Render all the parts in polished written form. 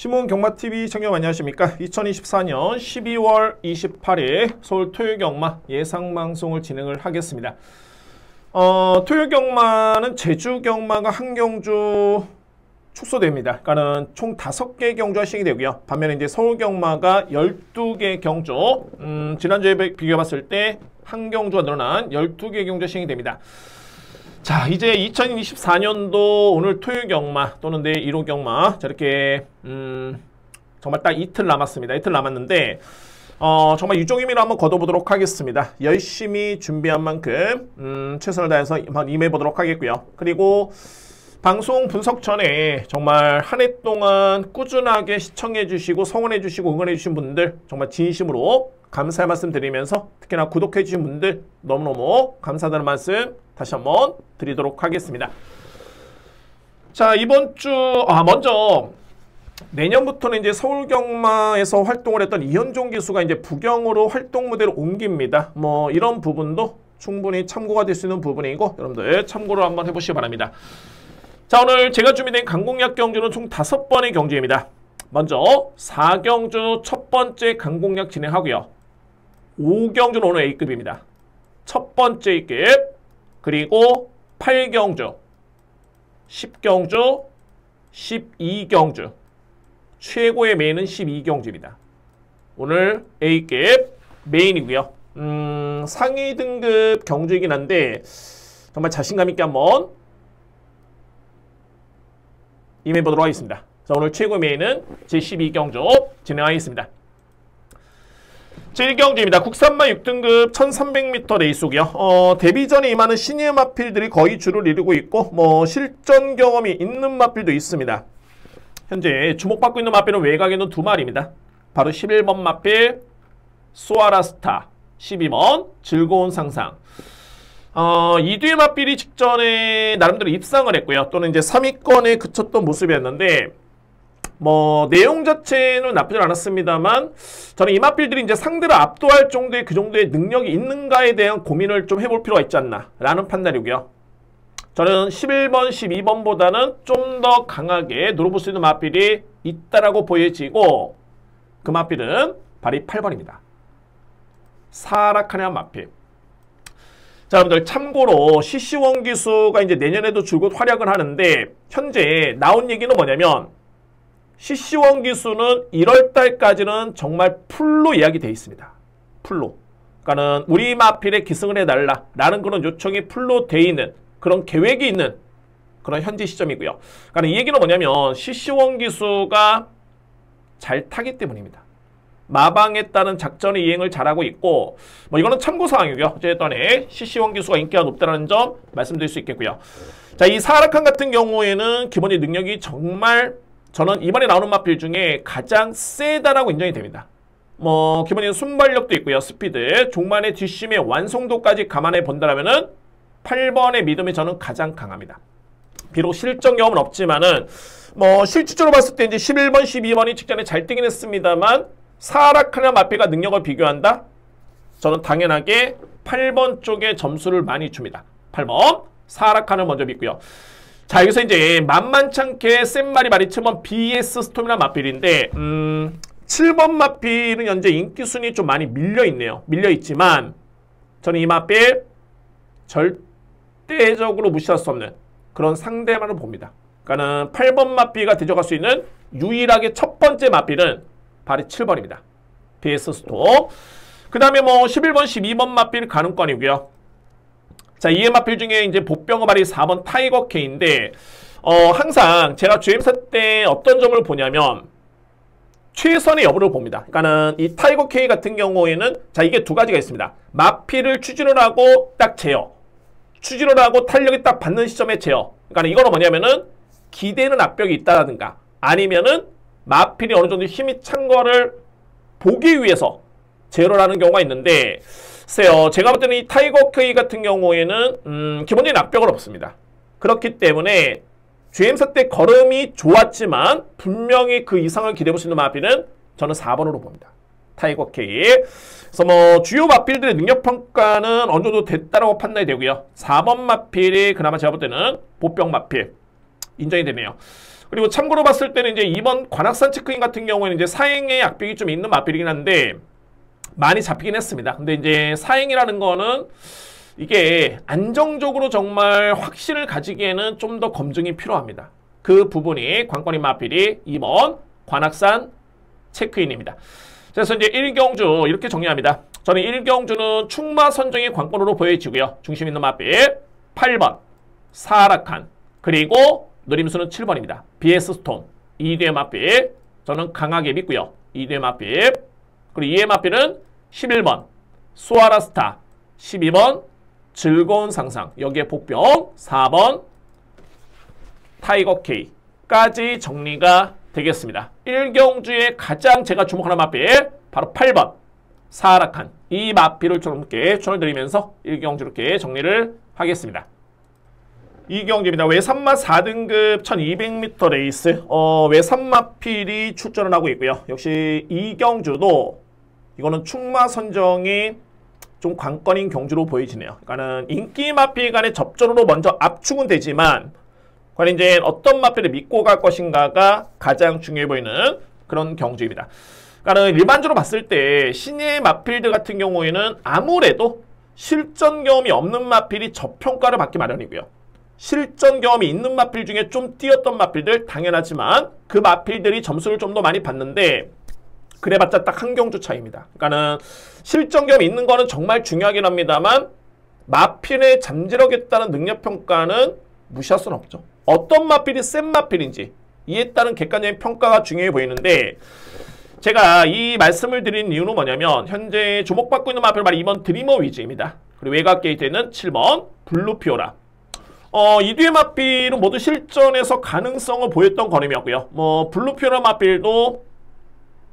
신문경마TV 시청자 안녕하십니까. 2024년 12월 28일 서울 토요경마 예상방송을 진행을 하겠습니다. 토요경마는 제주경마가 한 경주 축소됩니다. 그러니까는 총 5개 경주가 시행이 되고요. 반면에 이제 서울경마가 12개 경주, 지난주에 비교해봤을 때 한 경주가 늘어난 12개 경주가 시행이 됩니다. 자, 이제 2024년도 오늘 토요경마 또는 내일 1호 경마 저렇게 정말 딱 이틀 남았습니다. 이틀 남았는데 정말 유종의미로 한번 거둬보도록 하겠습니다. 열심히 준비한 만큼 최선을 다해서 한번 임해보도록 하겠고요. 그리고 방송 분석 전에 정말 한 해 동안 꾸준하게 시청해주시고 성원해주시고 응원해주신 분들 정말 진심으로 감사의 말씀 드리면서 특히나 구독해주신 분들 너무너무 감사하다는 말씀 다시 한번 드리도록 하겠습니다. 자, 이번 주 먼저 내년부터는 이제 서울경마에서 활동을 했던 이현종 기수가 이제 부경으로 활동 무대로 옮깁니다. 뭐 이런 부분도 충분히 참고가 될 수 있는 부분이고 여러분들 참고를 한번 해보시기 바랍니다. 자, 오늘 제가 준비된 강공약 경주는 총 5번의 경주입니다. 먼저 4경주 첫 번째 강공약 진행하고요. 5경주는 오늘 A급입니다. 첫 번째 A급, 그리고 8경주, 10경주, 12경주, 최고의 메인은 12경주입니다. 오늘 A급 메인이고요. 상위 등급 경주이긴 한데 정말 자신감 있게 한번 임해보도록 하겠습니다. 자, 오늘 최고의 메인은 제12경주 진행하겠습니다. 제1경주입니다. 국산마 6등급 1300m 레이스고요. 데뷔전에 임하는 신예 마필들이 거의 주를 이루고 있고 뭐 실전 경험이 있는 마필도 있습니다. 현재 주목받고 있는 마필은 외곽에 있는 2마리입니다. 바로 11번 마필 소아라스타, 12번 즐거운 상상. 이뒤의 마필이 직전에 나름대로 입상을 했고요. 또는 이제 3위권에 그쳤던 모습이었는데 뭐 내용 자체는 나쁘지 않았습니다만 저는 이 마필들이 이제 상대를 압도할 정도의 그 정도의 능력이 있는가에 대한 고민을 좀 해볼 필요가 있지 않나 라는 판단이고요. 저는 11번, 12번보다는 좀 더 강하게 노려볼 수 있는 마필이 있다라고 보여지고 그 마필은 바로 8번입니다. 사라카네한 마필. 자, 여러분들 참고로 CC1 기수가 이제 내년에도 줄곧 활약을 하는데 현재 나온 얘기는 뭐냐면 CC1 기수는 1월달까지는 정말 풀로 예약이 돼 있습니다. 풀로. 그러니까는 우리 마필에 기승을 해달라 라는 그런 요청이 풀로 돼 있는 그런 계획이 있는 그런 현재 시점이고요. 그러니까 이 얘기는 뭐냐면 CC1 기수가 잘 타기 때문입니다. 마방에 따른 작전의 이행을 잘하고 있고 뭐 이거는 참고사항이고요. 어쨌든 CC1 기수가 인기가 높다는 점 말씀드릴 수 있겠고요. 자, 이 사라칸 같은 경우에는 기본의 능력이 정말 저는 이번에 나오는 마필 중에 가장 세다라고 인정이 됩니다. 뭐 기본적인 순발력도 있고요. 스피드, 종만의 뒷심의 완성도까지 감안해 본다면은 8번의 믿음이 저는 가장 강합니다. 비록 실전 경험은 없지만은 뭐 실질적으로 봤을 때 이제 11번, 12번이 직전에 잘 뛰긴 했습니다만 사라카나 마필과 능력을 비교한다? 저는 당연하게 8번 쪽에 점수를 많이 줍니다. 8번 사라카를 먼저 믿고요. 자, 여기서 이제 만만찮게 센 마리 7번 BS 스톰이라는 마필인데 7번 마필은 현재 인기순위 좀 많이 밀려있네요. 밀려있지만 저는 이 마필 절대적으로 무시할 수 없는 그런 상대만을 봅니다. 그러니까는 8번 마필가 대적할 수 있는 유일하게 첫 번째 마필은 바로 7번입니다. BS 스톰. 그 다음에 뭐 11번, 12번 마필 가능권이고요. 자, 이의 마필 중에 이제 보병어 발이 4번 타이거 K인데 항상 제가 주행사 때 어떤 점을 보냐면 최선의 여부를 봅니다. 그러니까는 이 타이거 K 같은 경우에는 자, 이게 두 가지가 있습니다. 마필을 추진을 하고 딱 제어. 추진을 하고 탄력이 딱 받는 시점에 제어. 그러니까 이거는 뭐냐면은 기대는 압력이 있다라든가 아니면은 마필이 어느 정도 힘이 찬 거를 보기 위해서 제어를 하는 경우가 있는데 제가 볼 때는 이 타이거 K 같은 경우에는 기본적인 압력은 없습니다. 그렇기 때문에 GM사 때 걸음이 좋았지만 분명히 그 이상을 기대해볼 수 있는 마필은 저는 4번으로 봅니다. 타이거 K. 그래서 뭐 주요 마필들의 능력 평가는 어느 정도 됐다라고 판단이 되고요. 4번 마필이 그나마 제가 볼 때는 보병 마필 인정이 되네요. 그리고 참고로 봤을 때는 이제 이번 관악산 체크인 같은 경우에는 이제 사행의 악병이 좀 있는 마필이긴 한데 많이 잡히긴 했습니다. 근데 이제 사행이라는 거는 이게 안정적으로 정말 확신을 가지기에는 좀 더 검증이 필요합니다. 그 부분이 관건인 마필이 이번 관악산 체크인입니다. 그래서 이제 1경주 이렇게 정리합니다. 저는 1경주는 충마 선정이 관건으로 보여지고요. 중심 있는 마필 8번 사라칸 그리고 노림수는 7번입니다. BS 스톤 2뒤의 마필 저는 강하게 믿고요. 2뒤의 마필 그리고 2의 마필은 11번 수아라스타 12번 즐거운 상상 여기에 복병 4번 타이거 K까지 정리가 되겠습니다. 1경주에 가장 제가 주목하는 마필 바로 8번 사라칸 이 마필을 좀 이렇게 추천을 드리면서 1경주 이렇게 정리를 하겠습니다. 2경주입니다. 외삼마 4등급 1200m 레이스 외삼마필이 출전을 하고 있고요. 역시 2경주도 이거는 충마 선정이 좀 관건인 경주로 보이지네요. 그러니까는 인기 마필 간의 접전으로 먼저 압축은 되지만 과연 이제 어떤 마필을 믿고 갈 것인가가 가장 중요해 보이는 그런 경주입니다. 그러니까는 일반적으로 봤을 때 신예 마필들 같은 경우에는 아무래도 실전 경험이 없는 마필이 저평가를 받기 마련이고요. 실전 경험이 있는 마필 중에 좀 뛰었던 마필들 당연하지만 그 마필들이 점수를 좀 더 많이 받는데 그래봤자 딱 한 경주 차이입니다. 그러니까는 실전 경험이 있는 거는 정말 중요하긴 합니다만 마필에 잠재력했다는 능력평가는 무시할 수는 없죠. 어떤 마필이 센 마필인지 이에 따른 객관적인 평가가 중요해 보이는데 제가 이 말씀을 드린 이유는 뭐냐면 현재 주목받고 있는 마필 바로 2번 드리머 위즈입니다. 그리고 외곽 게이트에는 7번 블루피오라 이 뒤의 마필은 모두 실전에서 가능성을 보였던 걸음이었고요. 블루피오라 마필도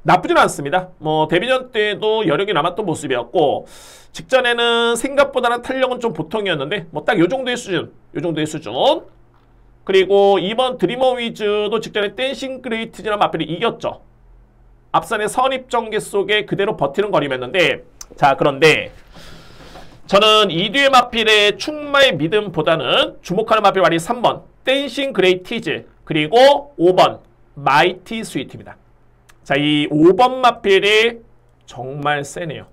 나쁘진 않습니다. 데뷔전 때도 여력이 남았던 모습이었고 직전에는 생각보다는 탄력은 좀 보통이었는데 딱 요 정도의 수준, 그리고 이번 드리머 위즈도 직전에 댄싱 그레이트즈라는 마필이 이겼죠. 앞선의 선입전개 속에 그대로 버티는 거리였는데 자 그런데 저는 이 뒤의 마필의 충마의 믿음보다는 주목하는 마필 말이 3번 댄싱 그레이티즈 그리고 5번 마이티 스위트입니다. 자, 이 5번 마필이 정말 세네요.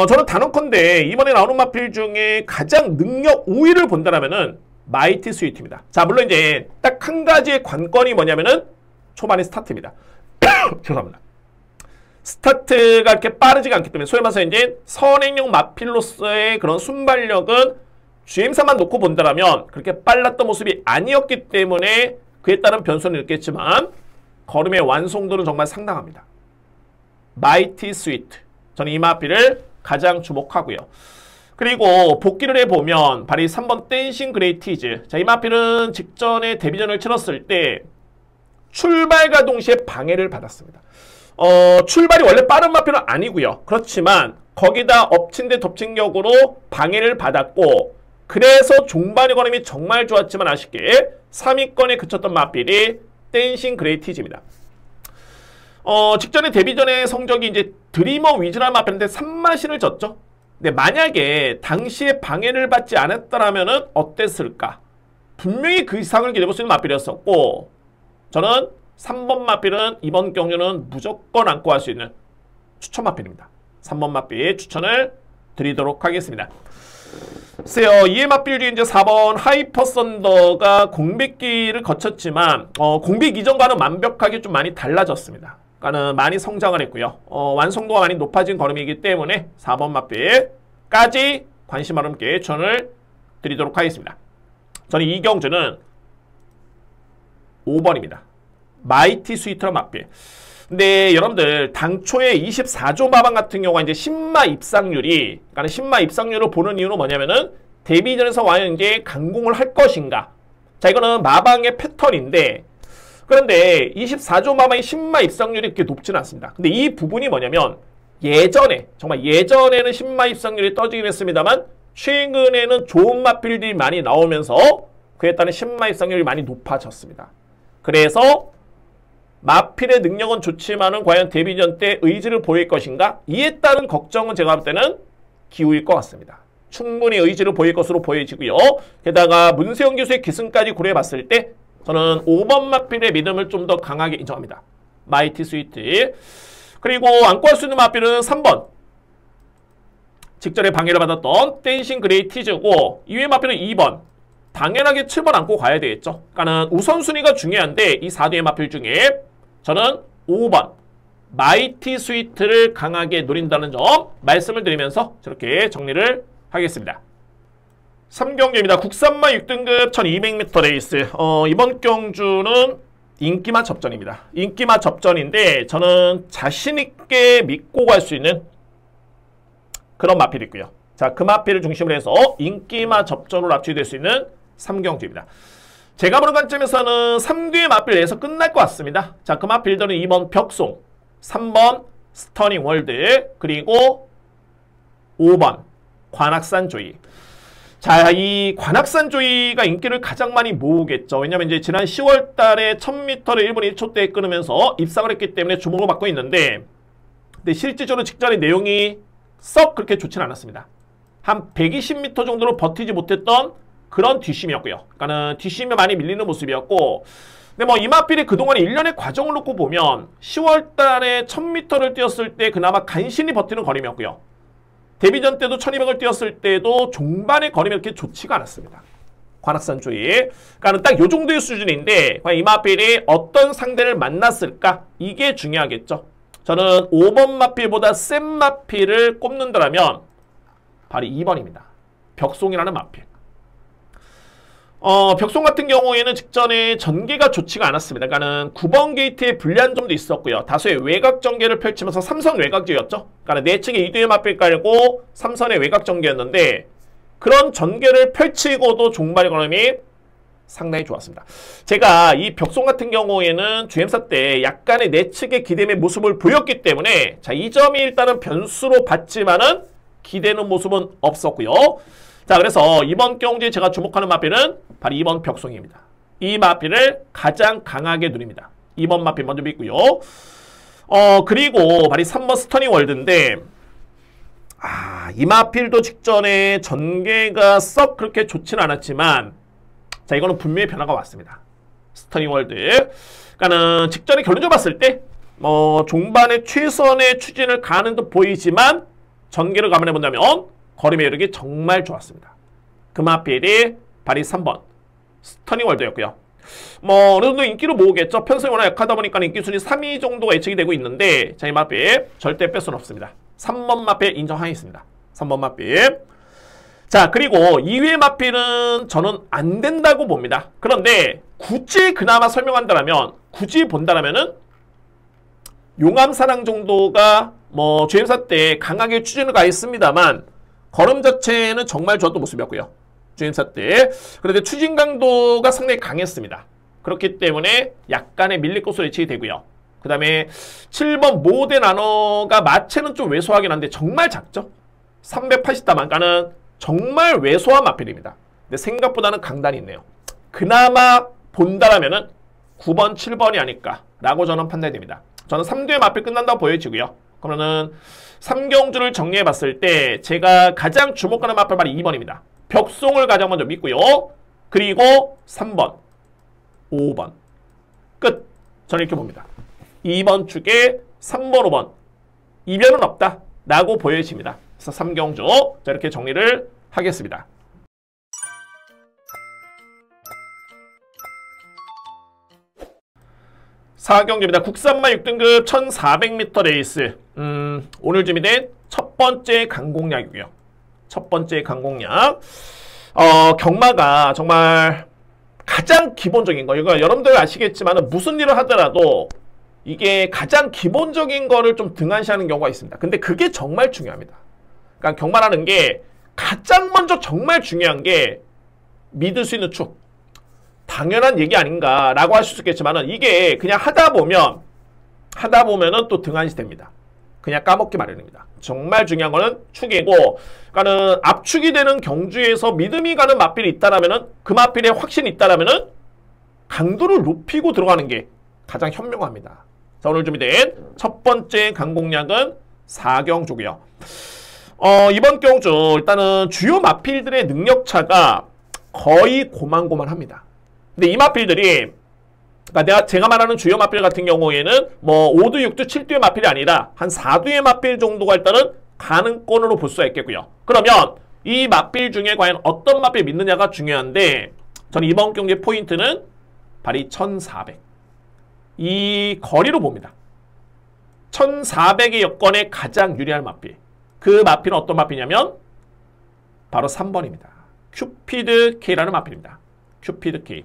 저는 단언컨대 이번에 나오는 마필 중에 가장 능력 우위를 본다라면은 마이티 스위트입니다. 자, 물론 이제 딱 한 가지의 관건이 뭐냐면은 초반의 스타트입니다. 죄송합니다. 스타트가 이렇게 빠르지가 않기 때문에 소위 말해서 이제 선행용 마필로서의 그런 순발력은 GM사만 놓고 본다라면 그렇게 빨랐던 모습이 아니었기 때문에 그에 따른 변수는 있겠지만 걸음의 완성도는 정말 상당합니다. 마이티 스위트. 저는 이 마필을 가장 주목하고요. 그리고 복귀를 해보면 바로 이 3번 댄싱 그레이티즈. 자, 이 마필은 직전에 데뷔전을 치렀을 때 출발과 동시에 방해를 받았습니다. 출발이 원래 빠른 마필은 아니고요. 그렇지만 거기다 엎친 데 덮친 격으로 방해를 받았고 그래서 종반의 걸음이 정말 좋았지만 아쉽게 3위권에 그쳤던 마필이 댄싱 그레이티즈입니다. 직전에 데뷔전의 성적이 이제 드리머 위즈라는 마필인데 3마신을 졌죠. 근데 만약에 당시에 방해를 받지 않았다라면은 어땠을까? 분명히 그 이상을 기대볼 수 있는 마필이었었고 저는 3번 마필은 이번 경주는 무조건 안고 갈 수 있는 추천 마필입니다. 3번 마필 추천을 드리도록 하겠습니다. 글쎄요, 2의 마필 중에 이제 4번 하이퍼 썬더가 공백기를 거쳤지만 공백 이전과는 완벽하게 좀 많이 달라졌습니다. 그러니까는 많이 성장을 했고요. 완성도가 많이 높아진 걸음이기 때문에 4번 마필까지 관심 많게 추천을 드리도록 하겠습니다. 저는 이 경주는 5번입니다. 마이티 스위트란 마필. 근데 여러분들 당초에 24조 마방 같은 경우가 이제 신마 입상률이 그러니까 신마 입상률을 보는 이유는 뭐냐면은 데뷔전에서 과연 이제 강공을 할 것인가. 자, 이거는 마방의 패턴인데 그런데 24조 마방의 신마 입상률이 그렇게 높지는 않습니다. 근데 이 부분이 뭐냐면 예전에 정말 예전에는 신마 입상률이 떠지긴 했습니다만 최근에는 좋은 마필들이 많이 나오면서 그에 따른 신마 입상률이 많이 높아졌습니다. 그래서 마필의 능력은 좋지만은 과연 데뷔전 때 의지를 보일 것인가? 이에 따른 걱정은 제가 볼 때는 기우일 것 같습니다. 충분히 의지를 보일 것으로 보여지고요. 게다가 문세영 기수의 기승까지 고려해 봤을 때 저는 5번 마필의 믿음을 좀 더 강하게 인정합니다. 마이티 스위트. 그리고 안고 할 수 있는 마필은 3번. 직전에 방해를 받았던 댄싱 그레이 티즈고 2회 마필은 2번. 당연하게 7번 안고 가야 되겠죠. 그러니까는 우선순위가 중요한데 이 4뒤의 마필 중에 저는 5번 마이티 스위트를 강하게 노린다는 점 말씀을 드리면서 저렇게 정리를 하겠습니다. 3경주입니다. 국산마 6등급 1200m 레이스. 이번 경주는 인기마 접전입니다. 인기마 접전인데 저는 자신있게 믿고 갈 수 있는 그런 마필이 있고요. 자, 그 마필을 중심으로 해서 인기마 접전으로 압축될 수 있는 3경주입니다. 제가 보는 관점에서는 3뒤의 마필 내에서 끝날 것 같습니다. 자, 그 마필들은 2번 벽송, 3번 스터닝 월드, 그리고 5번 관악산 조이. 자, 이 관악산 조이가 인기를 가장 많이 모으겠죠. 왜냐면 이제 지난 10월 달에 1000m를 1분 1초대에 끊으면서 입상을 했기 때문에 주목을 받고 있는데, 근데 실질적으로 직전의 내용이 썩 그렇게 좋지는 않았습니다. 한 120m 정도로 버티지 못했던 그런 뒷심이었고요. 그러니까는 뒷심이 많이 밀리는 모습이었고, 근데 뭐 이마필이 그동안의 1년의 과정을 놓고 보면 10월 달에 1000m를 뛰었을 때 그나마 간신히 버티는 거림이었고요. 데뷔전 때도 1200을 뛰었을 때도 종반의 거림이 이렇게 좋지가 않았습니다. 관악산 조이. 그러니까 딱 요 정도의 수준인데 과연 이마필이 어떤 상대를 만났을까? 이게 중요하겠죠. 저는 5번 마필보다 센 마필을 꼽는다면 바로 2번입니다. 벽송이라는 마필. 벽송 같은 경우에는 직전에 전개가 좋지가 않았습니다. 그러니까는 9번 게이트에 불리한 점도 있었고요. 다소의 외곽 전개를 펼치면서 3선 외곽지였죠. 그러니까 내측에 2뒤의 마필 깔고 3선의 외곽 전개였는데 그런 전개를 펼치고도 종발의 걸음이 상당히 좋았습니다. 제가 이 벽송 같은 경우에는 주행사 때 약간의 내측의 기댐의 모습을 보였기 때문에 자, 이 점이 일단은 변수로 봤지만은 기대는 모습은 없었고요. 자, 그래서 이번 경주에 제가 주목하는 마필은 바로 2번 벽송입니다. 이 마필을 가장 강하게 누립니다. 2번 마필 먼저 믿고요. 그리고 바로 3번 스터닝 월드인데 이 마필도 직전에 전개가 썩 그렇게 좋지는 않았지만 자, 이거는 분명히 변화가 왔습니다. 스터닝 월드. 그러니까는 직전에 결론적으로 봤을 때 종반의 최선의 추진을 가는 듯 보이지만 전개를 감안해 본다면 거리 매력이 정말 좋았습니다. 그 마필이 바로 3번 스터닝 월드였고요. 어느 정도 인기를 모으겠죠. 편성이 워낙 약하다 보니까 인기 순위 3위 정도가 예측이 되고 있는데 자, 이 마필 절대 뺄 수는 없습니다. 3번 마필 인정하겠습니다. 3번 마필. 자, 그리고 2위의 마필은 저는 안 된다고 봅니다. 그런데 굳이 그나마 설명한다면 굳이 본다면은 용암사랑 정도가 주행사 때 강하게 추진을 가했습니다만 걸음 자체는 정말 좋았던 모습이었고요. 주행사 때. 그런데 추진 강도가 상당히 강했습니다. 그렇기 때문에 약간의 밀릴 것으로 예측이 되고요. 그 다음에 7번 모데 나노가 마체는 좀 왜소하긴 한데 정말 작죠. 380다만 가는 정말 왜소한 마필입니다. 근데 생각보다는 강단이 있네요. 그나마 본다라면은 9번, 7번이 아닐까라고 저는 판단이 됩니다. 저는 3뒤의 마필 끝난다고 보여지고요. 그러면은 3경주를 정리해 봤을 때 제가 가장 주목하는 마필 바로 2번입니다. 벽송을 가장 먼저 믿고요. 그리고 3번, 5번. 끝. 저는 이렇게 봅니다. 2번 축에 3번, 5번. 이변은 없다. 라고 보여집니다. 그래서 3경주. 자, 이렇게 정리를 하겠습니다. 사경주입니다. 국산마 6등급 1400m 레이스. 오늘 준비된 첫 번째 강공략이고요. 첫 번째 강공략. 경마가 정말 가장 기본적인 거. 이거 여러분들 아시겠지만 무슨 일을 하더라도 이게 가장 기본적인 거를 좀 등한시하는 경우가 있습니다. 근데 그게 정말 중요합니다. 그러니까 경마라는 게 가장 먼저 정말 중요한 게 믿을 수 있는 축. 당연한 얘기 아닌가라고 할 수 있겠지만은 이게 그냥 하다 보면은 또 등한시 됩니다. 그냥 까먹기 마련입니다. 정말 중요한 거는 축이고, 그러니까는 압축이 되는 경주에서 믿음이 가는 마필이 있다라면은 그 마필에 확신이 있다라면은 강도를 높이고 들어가는 게 가장 현명합니다. 자, 오늘 준비된 첫 번째 강공략은 4경주고요. 이번 경주 일단은 주요 마필들의 능력차가 거의 고만고만합니다. 근데 이 마필들이 그러니까 제가 말하는 주요 마필 같은 경우에는 뭐 5두, 6두, 7두의 마필이 아니라 한 4두의 마필 정도가 일단은 가능권으로 볼 수가 있겠고요. 그러면 이 마필 중에 과연 어떤 마필 믿느냐가 중요한데 저는 이번 경기의 포인트는 바로 1400. 이 거리로 봅니다. 1400의 여건에 가장 유리한 마필. 그 마필은 어떤 마필이냐면 바로 3번입니다. 큐피드 K라는 마필입니다. 큐피드 K.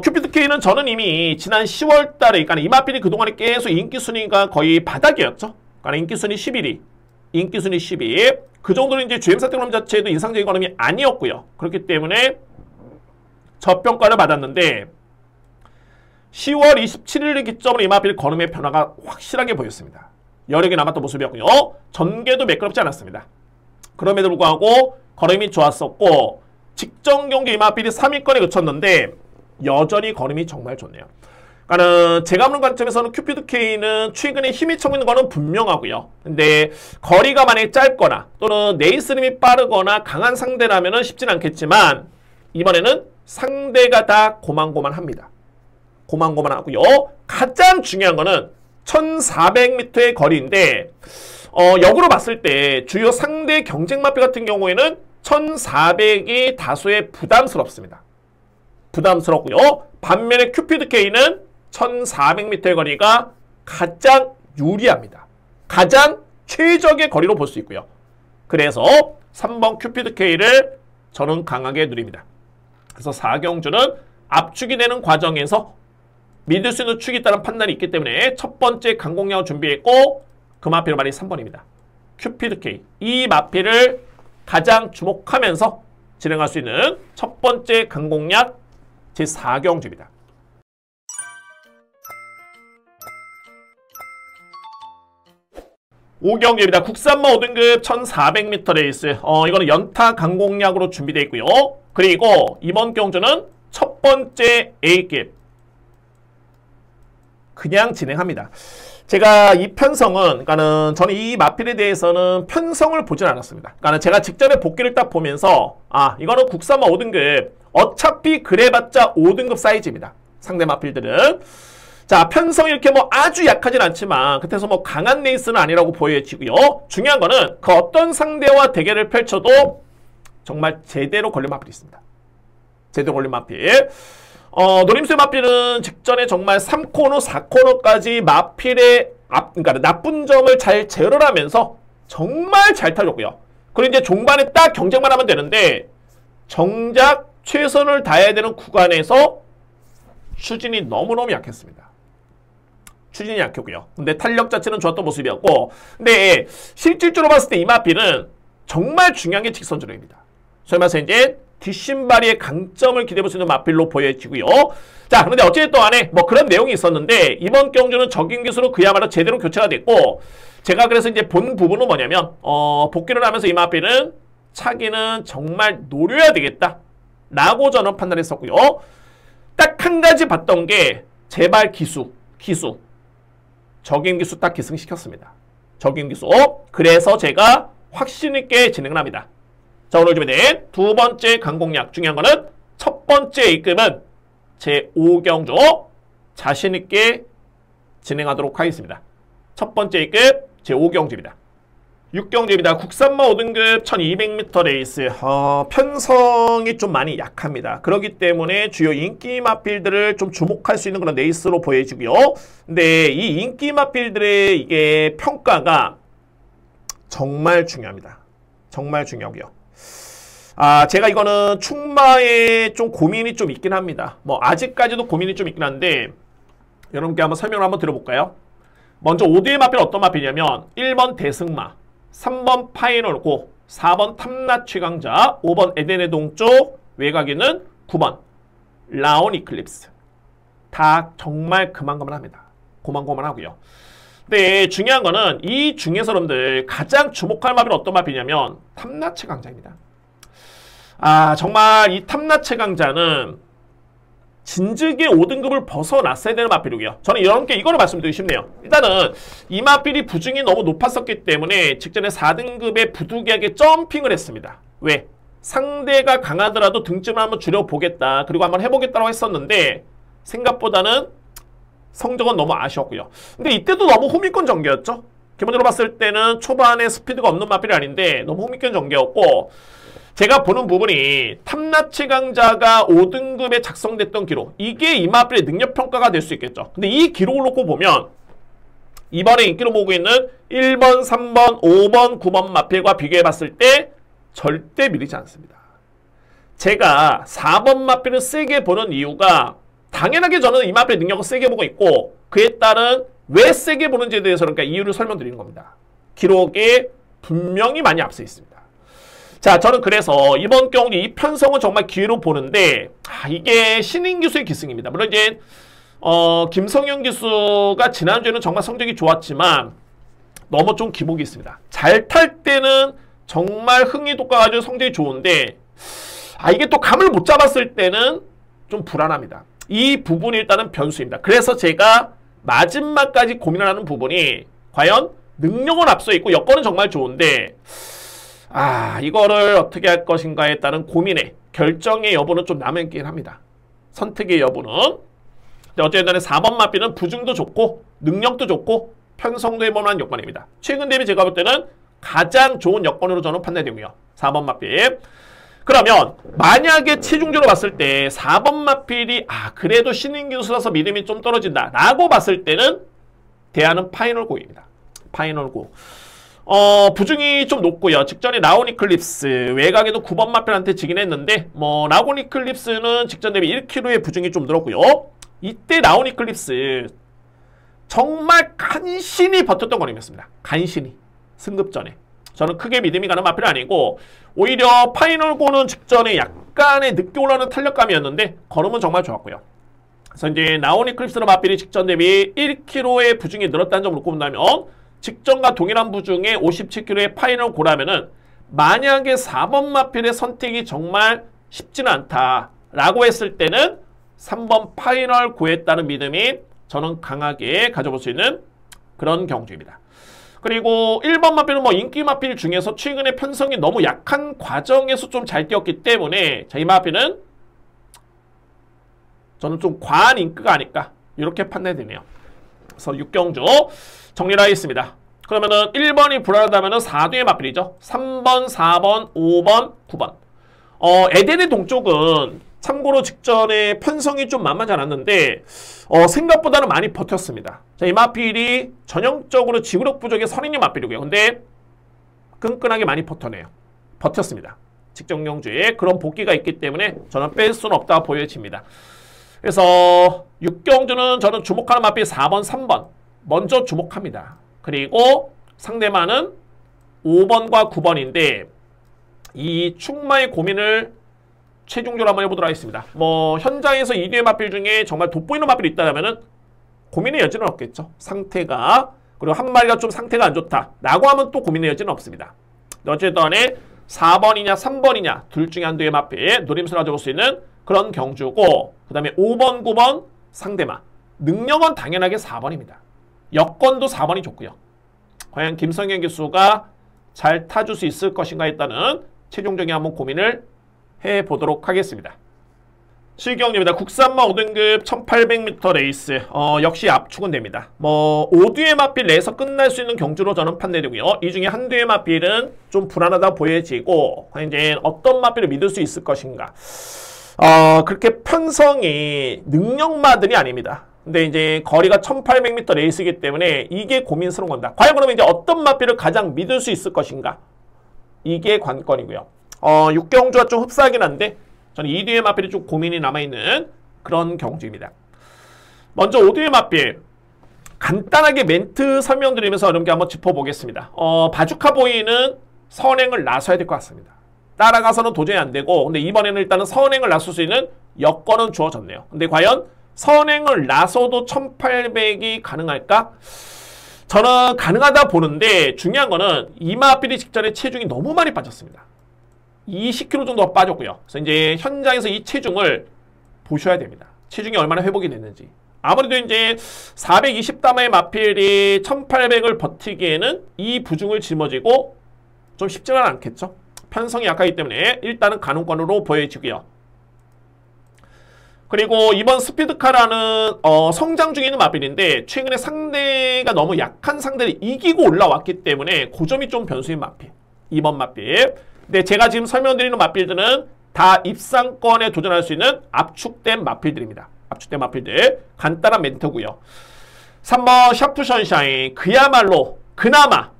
큐피드 K는 저는 이미 지난 10월 달에, 그러니까 이 마필이 그동안에 계속 인기 순위가 거의 바닥이었죠. 그러니까 인기 순위 11위. 인기 순위 12위. 그 정도로 이제 GM사 테크놀 자체도 인상적인 걸음이 아니었고요. 그렇기 때문에 저평가를 받았는데 10월 27일을 기점으로 이 마필 걸음의 변화가 확실하게 보였습니다. 여력이 남았던 모습이었고요. 전개도 매끄럽지 않았습니다. 그럼에도 불구하고 걸음이 좋았었고 직전 경기 이 마필이 3위권에 그쳤는데 여전히 걸음이 정말 좋네요. 그러니까는 제가 보는 관점에서는 큐피드 K는 최근에 힘이 차고 있는 거는 분명하고요. 근데 거리가 만약에 짧거나 또는 네이스림이 빠르거나 강한 상대라면 쉽진 않겠지만 이번에는 상대가 다 고만고만합니다. 고만고만하고요. 가장 중요한 거는 1400m의 거리인데 역으로 봤을 때 주요 상대 경쟁 마필 같은 경우에는 1400이 다소의 부담스럽습니다. 부담스럽고요. 반면에 큐피드 K는 1400m의 거리가 가장 유리합니다. 가장 최적의 거리로 볼 수 있고요. 그래서 3번 큐피드 K를 저는 강하게 누립니다. 그래서 4경주는 압축이 되는 과정에서 믿을 수 있는 축이 있다는 판단이 있기 때문에 첫 번째 강공략을 준비했고 그 마필은 바로 3번입니다. 큐피드 K. 이 마필을 가장 주목하면서 진행할 수 있는 첫 번째 강공략 제4경주입니다. 5경주입니다. 국산마 5등급 1400m 레이스. 이거는 연타 강공략으로 준비되어 있고요. 그리고 이번 경주는 첫 번째 A급. 그냥 진행합니다. 제가 이 편성은, 그러니까는 저는 이 마필에 대해서는 편성을 보진 않았습니다. 그러니까 제가 직전에 복귀를 딱 보면서 이거는 국산마 5등급. 어차피 그래봤자 5등급 사이즈입니다. 상대 마필들은. 자, 편성이 이렇게 뭐 아주 약하진 않지만 그때서 뭐 강한 레이스는 아니라고 보여지고요. 중요한 거는 그 어떤 상대와 대결을 펼쳐도 정말 제대로 걸린 마필이 있습니다. 제대로 걸린 마필. 노림수의 마필은 직전에 정말 3코너, 4코너까지 마필의 그러니까 나쁜 점을 잘 제어를 하면서 정말 잘 타줬고요. 그리고 이제 종반에 딱 경쟁만 하면 되는데 정작 최선을 다해야 되는 구간에서 추진이 너무너무 약했습니다. 추진이 약했고요. 근데 탄력 자체는 좋았던 모습이었고, 근데 실질적으로 봤을 때 이 마필은 정말 중요한 게 직선 주행입니다. 소위 말해서 이제 뒷신발의 강점을 기대해볼 수 있는 마필로 보여지고요. 자, 그런데 어쨌든 간에 뭐 그런 내용이 있었는데 이번 경주는 적인 기수로 그야말로 제대로 교체가 됐고, 제가 그래서 이제 본 부분은 뭐냐면 복귀를 하면서 이 마필은 차기는 정말 노려야 되겠다 라고 저는 판단했었고요. 딱 한 가지 봤던 게 제발 기수 적임 기수 딱 기승시켰습니다. 적임 기수. 그래서 제가 확신 있게 진행을 합니다. 자, 오늘 준비된 두 번째 강공략. 중요한 거는 첫 번째 A급은 제5경주 자신 있게 진행하도록 하겠습니다. 첫 번째 A급 제5경주입니다. 6경주입니다. 국산마 5등급 1200m 레이스. 편성이 좀 많이 약합니다. 그렇기 때문에 주요 인기 마필들을 좀 주목할 수 있는 그런 레이스로 보여지고요. 근데 이 인기 마필들의 이게 평가가 정말 중요합니다. 정말 중요하고요. 제가 이거는 충마에 좀 고민이 좀 있긴 합니다. 뭐 아직까지도 고민이 좀 있긴 한데 여러분께 한번 설명을 한번 들어볼까요? 먼저 5대의 마필은 어떤 마필이냐면 1번 대승마, 3번 파이널고, 4번 탐라 최강자, 5번 에덴의 동쪽, 외곽에는 9번 라온 이클립스. 다 정말 그만그만합니다. 고만고만하고요. 근데 중요한 거는 이 중에서 여러분들 가장 주목할 마필은 어떤 마필이냐면 탐라 최강자입니다. 정말 이 탐라 최강자는 진즉에 5등급을 벗어났어야 되는 마필이고요. 저는 여러분께 이거를 말씀드리고 싶네요. 일단은 이 마필이 부중이 너무 높았었기 때문에 직전에 4등급의 부두기하게 점핑을 했습니다. 왜? 상대가 강하더라도 등짐을 한번 줄여보겠다. 그리고 한번 해보겠다고 했었는데 생각보다는 성적은 너무 아쉬웠고요. 근데 이때도 너무 호미권 전개였죠. 기본적으로 봤을 때는 초반에 스피드가 없는 마필이 아닌데 너무 호미권 전개였고 제가 보는 부분이 탐나치 강자가 5등급에 작성됐던 기록 이게 이 마필의 능력평가가 될 수 있겠죠. 근데 이 기록을 놓고 보면 이번에 인기로 모으고 있는 1번, 3번, 5번, 9번 마필과 비교해봤을 때 절대 밀리지 않습니다. 제가 4번 마필을 세게 보는 이유가 당연하게 저는 이 마필의 능력을 세게 보고 있고 그에 따른 왜 세게 보는지에 대해서 그러니까 이유를 설명드리는 겁니다. 기록에 분명히 많이 앞서 있습니다. 자, 저는 그래서 이번 경우 이 편성은 정말 기회로 보는데 이게 신인 기수의 기승입니다. 물론 이제 김성현 기수가 지난주에는 정말 성적이 좋았지만 너무 좀 기복이 있습니다. 잘 탈 때는 정말 흥이 돋아가지고 성적이 좋은데 이게 또 감을 못 잡았을 때는 좀 불안합니다. 이 부분이 일단은 변수입니다. 그래서 제가 마지막까지 고민을 하는 부분이 과연 능력은 앞서 있고 여건은 정말 좋은데 이거를 어떻게 할 것인가에 따른 고민의 결정의 여부는 좀 남아있긴 합니다. 선택의 여부는. 근데 어쨌든 4번 마필은 부중도 좋고 능력도 좋고 편성도 해볼만한 여건입니다. 최근 대비 제가 볼 때는 가장 좋은 여건으로 저는 판단되고요. 4번 마필. 그러면 만약에 체중적으로 봤을 때 4번 마필이 그래도 신인 기수라서 믿음이 좀 떨어진다 라고 봤을 때는 대안은 파이널 고입니다. 파이널 고. 부중이 좀 높고요. 직전에 라온 이클립스 외곽에도 9번 마필한테 지긴 했는데 라온 이클립스는 직전 대비 1kg의 부중이 좀 늘었고요. 이때 라온 이클립스 정말 간신히 버텼던 거림이었습니다. 간신히 승급전에 저는 크게 믿음이 가는 마필은 아니고 오히려 파이널고는 직전에 약간의 늦게 올라오는 탄력감이었는데 걸음은 정말 좋았고요. 그래서 이제 라온 이클립스의 마필이 직전 대비 1kg의 부중이 늘었다는 점을 놓고 본다면 직전과 동일한 부중의 57kg의 파이널고라면은 만약에 4번 마필의 선택이 정말 쉽지는 않다라고 했을 때는 3번 파이널고에 따른 믿음이 저는 강하게 가져볼 수 있는 그런 경주입니다. 그리고 1번 마필은 인기 마필 중에서 최근에 편성이 너무 약한 과정에서 좀 잘 뛰었기 때문에 이 마필은 저는 좀 과한 인기가 아닐까 이렇게 판단이 되네요. 그래서 6경주 정리를 하겠습니다. 그러면은 1번이 불안하다면은 4뒤의 마필이죠. 3번, 4번, 5번, 9번. 에덴의 동쪽은 참고로 직전에 편성이 좀 만만치 않았는데 생각보다는 많이 버텼습니다. 자, 이 마필이 전형적으로 지구력 부족의 선인의 마필이고요. 근데 끈끈하게 많이 버텼습니다. 직전 경주에 그런 복귀가 있기 때문에 저는 뺄 수는 없다 보여집니다. 그래서 6경주는 저는 주목하는 마필 4번, 3번 먼저 주목합니다. 그리고 상대만은 5번과 9번인데 이 충마의 고민을 최종적으로 한번 해보도록 하겠습니다. 현장에서 2뒤의 마필 중에 정말 돋보이는 마필이 있다면은 고민의 여지는 없겠죠. 상태가. 그리고 한 마리가 좀 상태가 안 좋다 라고 하면 또 고민의 여지는 없습니다. 어쨌든 4번이냐 3번이냐 둘 중에 한 두의 마필 노림수를 가져볼 수 있는 그런 경주고 그 다음에 5번, 9번 상대마. 능력은 당연하게 4번입니다. 여건도 4번이 좋고요. 과연 김성현 기수가 잘 타줄 수 있을 것인가에 따른 최종적인 한번 고민을 해보도록 하겠습니다. 실경입니다. 국산마 5등급 1800m 레이스 역시 압축은 됩니다. 5뒤의 마필 내에서 끝날 수 있는 경주로 저는 판단되고요. 이 중에 한 뒤의 마필은 좀 불안하다 보여지고 이제 어떤 마필을 믿을 수 있을 것인가. 그렇게 편성이 능력마들이 아닙니다. 근데 이제 거리가 1800m 레이스이기 때문에 이게 고민스러운 겁니다. 과연 그러면 이제 어떤 마필을 가장 믿을 수 있을 것인가? 이게 관건이고요. 6경주가 좀 흡사하긴 한데 저는 2뒤의 마필이 좀 고민이 남아있는 그런 경주입니다. 먼저 5뒤의 마필 간단하게 멘트 설명드리면서 여러분께 한번 짚어보겠습니다. 바주카보이는 선행을 나서야 될 것 같습니다. 따라가서는 도저히 안 되고 근데 이번에는 일단은 선행을 나설 수 있는 여건은 주어졌네요. 근데 과연 선행을 나서도 1800이 가능할까? 저는 가능하다 보는데 중요한 거는 이 마필이 직전에 체중이 너무 많이 빠졌습니다. 20kg 정도가 빠졌고요. 그래서 이제 현장에서 이 체중을 보셔야 됩니다. 체중이 얼마나 회복이 됐는지. 아무래도 이제 420담의 마필이 1800을 버티기에는 이 부중을 짊어지고 좀 쉽지는 않겠죠. 편성이 약하기 때문에 일단은 가능권으로 보여지고요. 그리고 이번 스피드카라는 성장 중에 있는 마필인데 최근에 상대가 너무 약한 상대를 이기고 올라왔기 때문에 그 점이 좀 변수인 마필. 이번 마필. 근데 제가 지금 설명드리는 마필들은 다 입상권에 도전할 수 있는 압축된 마필들입니다. 압축된 마필들. 간단한 멘트고요. 3번 샤프션샤인. 그야말로 그나마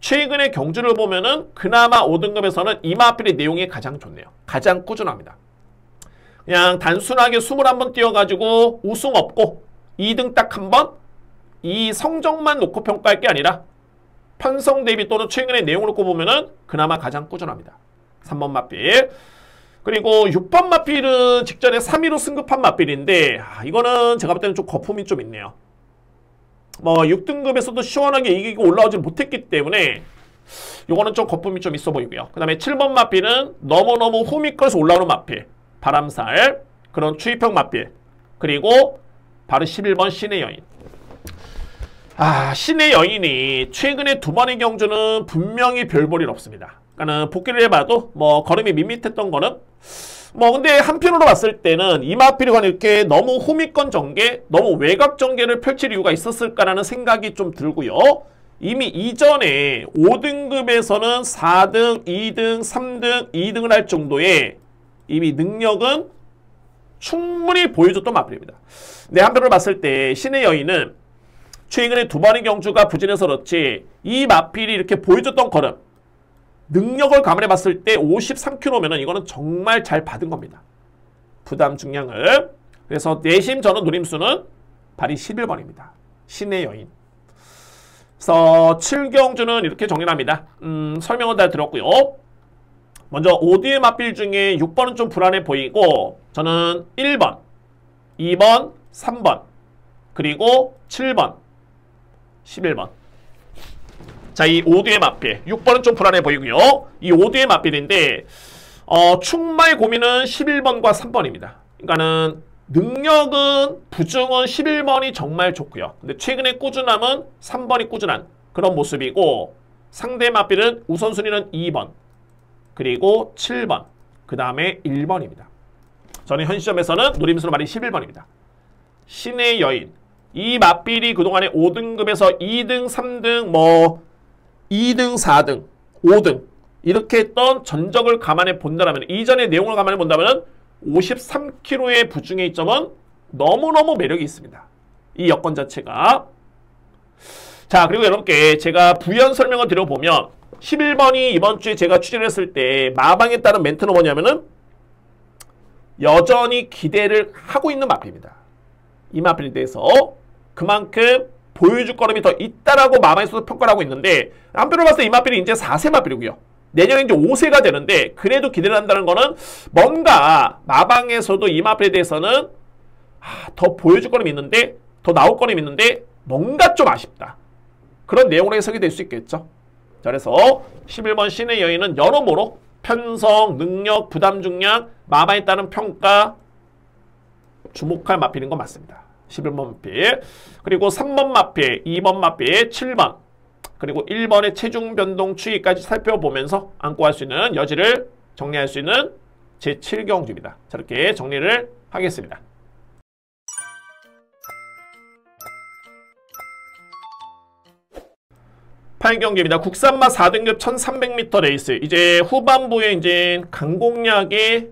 최근의 경주를 보면은 그나마 5등급에서는 이 마필의 내용이 가장 좋네요. 가장 꾸준합니다. 그냥 단순하게 21번 뛰어가지고 우승 없고 2등 딱 한 번 이 성적만 놓고 평가할 게 아니라 편성 대비 또는 최근의 내용을 놓고 보면은 그나마 가장 꾸준합니다. 3번 마필. 그리고 6번 마필은 직전에 3위로 승급한 마필인데 이거는 제가 볼 때는 좀 거품이 좀 있네요. 뭐 6등급에서도 시원하게 이기고 올라오지 못했기 때문에 이거는 좀 거품이 좀 있어 보이고요. 그 다음에 7번 마필은 너무너무 후미끌어서 올라오는 마필. 바람살, 그런 추위평 마필. 그리고 바로 11번 신의 여인. 신의 여인이 최근에 두 번의 경주는 분명히 별 볼일 없습니다. 그러니까는 복귀를 해봐도 뭐 걸음이 밋밋했던 거는 근데 한편으로 봤을 때는 이 마필이 이렇게 너무 후미권 전개, 너무 외곽 전개를 펼칠 이유가 있었을까라는 생각이 좀 들고요. 이미 이전에 5등급에서는 4등, 2등, 3등, 2등을 할 정도의 이미 능력은 충분히 보여줬던 마필입니다. 근데 한편으로 봤을 때 신의 여인은 최근에 두 번의 경주가 부진해서 그렇지 이 마필이 이렇게 보여줬던 걸음 능력을 감안해 봤을 때 53km면은 이거는 정말 잘 받은 겁니다. 부담 중량을. 그래서 내심 저는 노림수는 발이 11번입니다. 신의 여인. 그래서 7경주는 이렇게 정리합니다. 설명은 다 들었고요. 먼저 5뒤의 마필 중에 6번은 좀 불안해 보이고 저는 1번, 2번, 3번, 그리고 7번, 11번. 자, 이 5뒤의 마필. 6번은 좀 불안해 보이고요. 이 5뒤의 마필인데 충마의 고민은 11번과 3번입니다. 그러니까는 능력은 부중은 11번이 정말 좋고요. 근데 최근에 꾸준함은 3번이 꾸준한 그런 모습이고 상대 마필은 우선순위는 2번. 그리고 7번, 그 다음에 1번입니다. 저는 현 시점에서는 노림수로 말이 11번입니다. 신의 여인. 이 마필이 그동안에 5등급에서 2등, 3등, 2등, 4등, 5등 이렇게 했던 전적을 감안해 본다면 이전의 내용을 감안해 본다면 53kg의 부중의 이점은 너무너무 매력이 있습니다. 이 여건 자체가. 자, 그리고 여러분께 제가 부연 설명을 드려보면 11번이 이번 주에 제가 취재를 했을 때 마방에 따른 멘트는 뭐냐면은 여전히 기대를 하고 있는 마필입니다. 이 마필에 대해서 그만큼 보여줄 걸음이 더 있다라고 마방에서도 평가를 하고 있는데 한편으로 봤을 때 이 마필이 이제 4세 마필이고요. 내년에 이제 5세가 되는데 그래도 기대를 한다는 거는 뭔가 마방에서도 이 마필에 대해서는 더 보여줄 걸음이 있는데 더 나올 걸음이 있는데 뭔가 좀 아쉽다. 그런 내용으로 해석이 될 수 있겠죠. 자, 그래서 11번 신의 여인은 여러모로 편성, 능력, 부담 중량, 마방에 따른 평가 주목할 마필인 건 맞습니다. 11번 마필, 그리고 3번 마필, 2번 마필, 7번, 그리고 1번의 체중 변동 추이까지 살펴보면서 안고 갈 수 있는 여지를 정리할 수 있는 제7경주입니다. 자, 이렇게 정리를 하겠습니다. 8경기입니다. 국산마 4등급 1300m 레이스. 이제 후반부에 이제 강공략의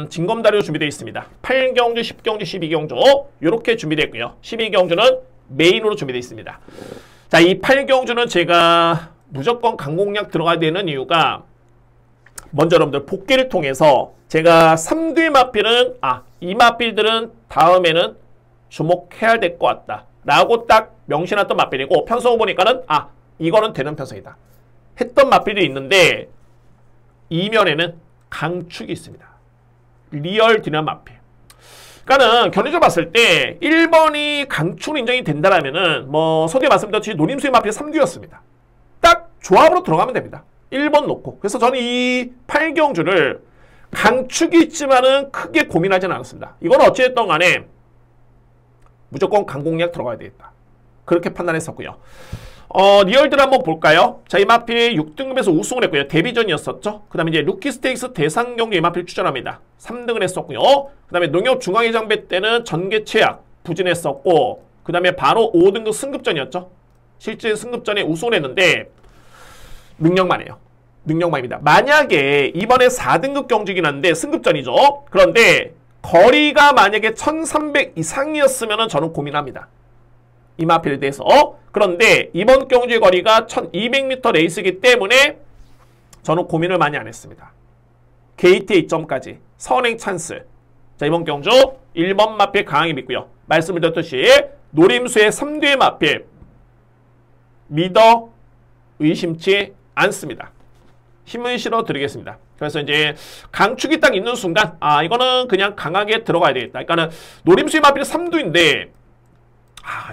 징검다리로 준비되어 있습니다. 8경주, 10경주, 12경주 이렇게 준비되어 있고요. 12경주는 메인으로 준비되어 있습니다. 자, 이 8경주는 제가 무조건 강공략 들어가야 되는 이유가 먼저 여러분들 복귀를 통해서 제가 3뒤 마필은 이 마필들은 다음에는 주목해야 될 것 같다 라고 딱 명시해놨던 마필이고 편성을 보니까는 이거는 되는 편성이다 했던 마필이 있는데 이면에는 강축이 있습니다. 리얼 디난 마필. 그러니까는 견해적으로 봤을 때 1번이 강축으로 인정이 된다라면은 서두에 말씀드렸듯이 노림수의 마필 3뒤였습니다. 딱 조합으로 들어가면 됩니다. 1번 놓고. 그래서 저는 이 8경주를 강축이 있지만은 크게 고민하지는 않았습니다. 이건 어찌됐든 간에 무조건 강공략 들어가야 되겠다. 그렇게 판단했었고요. 리얼들 한번 볼까요? 자, 이 마필 6등급에서 우승을 했고요. 데뷔전이었었죠. 그 다음에 이제 루키 스테이크스 대상 경기 이 마필 출전합니다. 3등을 했었고요. 그 다음에 농협 중앙회 장배 때는 전개 최악 부진했었고, 그 다음에 바로 5등급 승급전이었죠. 실제 승급전에 우승을 했는데, 능력만 해요. 능력만입니다. 만약에 이번에 4등급 경주긴 한데 승급전이죠. 그런데 거리가 만약에 1300 이상이었으면 저는 고민합니다. 이 마필에 대해서. 그런데 이번 경주의 거리가 1200m 레이스이기 때문에 저는 고민을 많이 안 했습니다. 게이트의 이점까지 선행 찬스. 자, 이번 경주 1번 마필 강하게 믿고요. 말씀을 드렸듯이 노림수의 3뒤의 마필 믿어 의심치 않습니다. 힘을 실어 드리겠습니다. 그래서 이제 강축이 딱 있는 순간 이거는 그냥 강하게 들어가야 되겠다. 그러니까는 노림수의 마필이 3두인데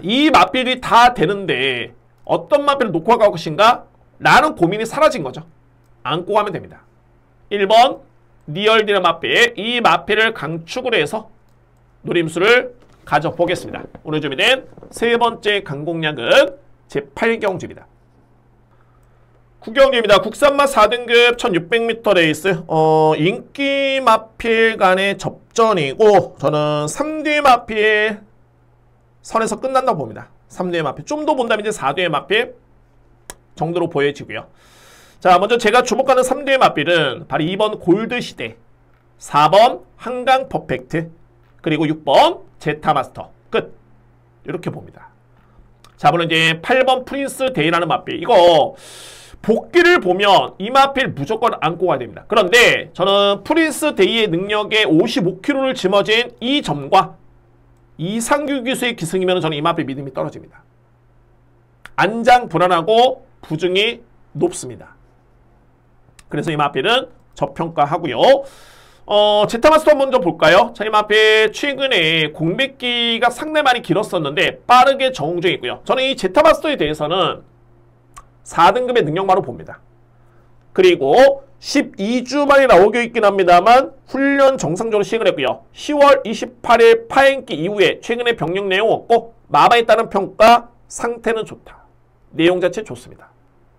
이 마필이 다 되는데 어떤 마필을 놓고 갈 것인가? 라는 고민이 사라진 거죠. 안고 가면 됩니다. 1번 리얼디너 마필, 이 마필을 강축으로 해서 노림수를 가져보겠습니다. 오늘 준비된 세 번째 강공략은 제8경주입니다. 9경주입니다. 국산마 4등급 1600m 레이스. 인기 마필 간의 접전이고 저는 3뒤 마필 선에서 끝난다고 봅니다. 3뒤의 마필. 좀 더 본다면 이제 4뒤의 마필 정도로 보여지고요. 자, 먼저 제가 주목하는 3뒤의 마필은 바로 2번 골드시대, 4번 한강 퍼펙트, 그리고 6번 제타마스터. 끝. 이렇게 봅니다. 자, 물론 이제 8번 프린스 데이라는 마필. 이거 복귀를 보면 이 마필 무조건 안고 가야 됩니다. 그런데 저는 프린스 데이의 능력에 55kg를 짊어진 이 점과 이상규 기수의 기승이면 저는 이 마필 믿음이 떨어집니다. 안장 불안하고 부중이 높습니다. 그래서 이 마필은 저평가하고요. 제타마스터 먼저 볼까요? 자, 이 마필 최근에 공백기가 상당히 많이 길었었는데 빠르게 적응 중이고요. 저는 이 제타마스터에 대해서는 4등급의 능력마로 봅니다. 그리고 12주 만에 나오고 있긴 합니다만 훈련 정상적으로 시행을 했고요. 10월 28일 파행기 이후에 최근에 병력 내용 없고 마마에 따른 평가 상태는 좋다. 내용 자체 좋습니다.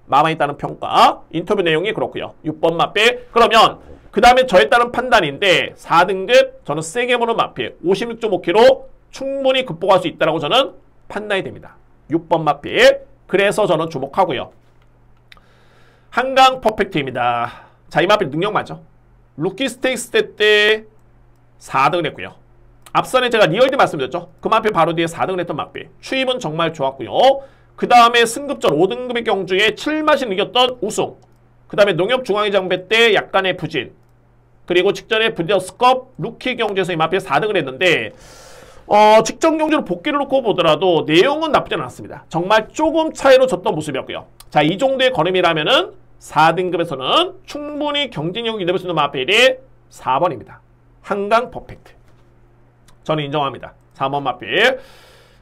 마마에 따른 평가 인터뷰 내용이 그렇고요. 6번 마필. 그러면 그 다음에 저에 따른 판단인데 4등급 저는 세게 보는 마필 56.5kg 충분히 극복할 수 있다고 저는 판단이 됩니다. 6번 마필. 그래서 저는 주목하고요. 한강 퍼펙트입니다. 자, 이 마필 능력 맞죠? 루키 스테이크스 때 4등을 했고요. 앞선에 제가 리얼드 말씀드렸죠? 그 마필 바로 뒤에 4등을 했던 마필. 추임은 정말 좋았고요. 그 다음에 승급전 5등급의 경주에 7마신 이겼던 우승. 그 다음에 농협 중앙회 장배 때 약간의 부진. 그리고 직전에 브리더스컵 루키 경주에서 이 마필 4등을 했는데 직전 경주로 복귀를 놓고 보더라도 내용은 나쁘지 않았습니다. 정말 조금 차이로 졌던 모습이었고요. 자, 이 정도의 걸음이라면은 4등급에서는 충분히 경쟁력이 이뤄볼 수 있는 마필이 4번입니다. 한강 퍼펙트. 저는 인정합니다. 4번 마필.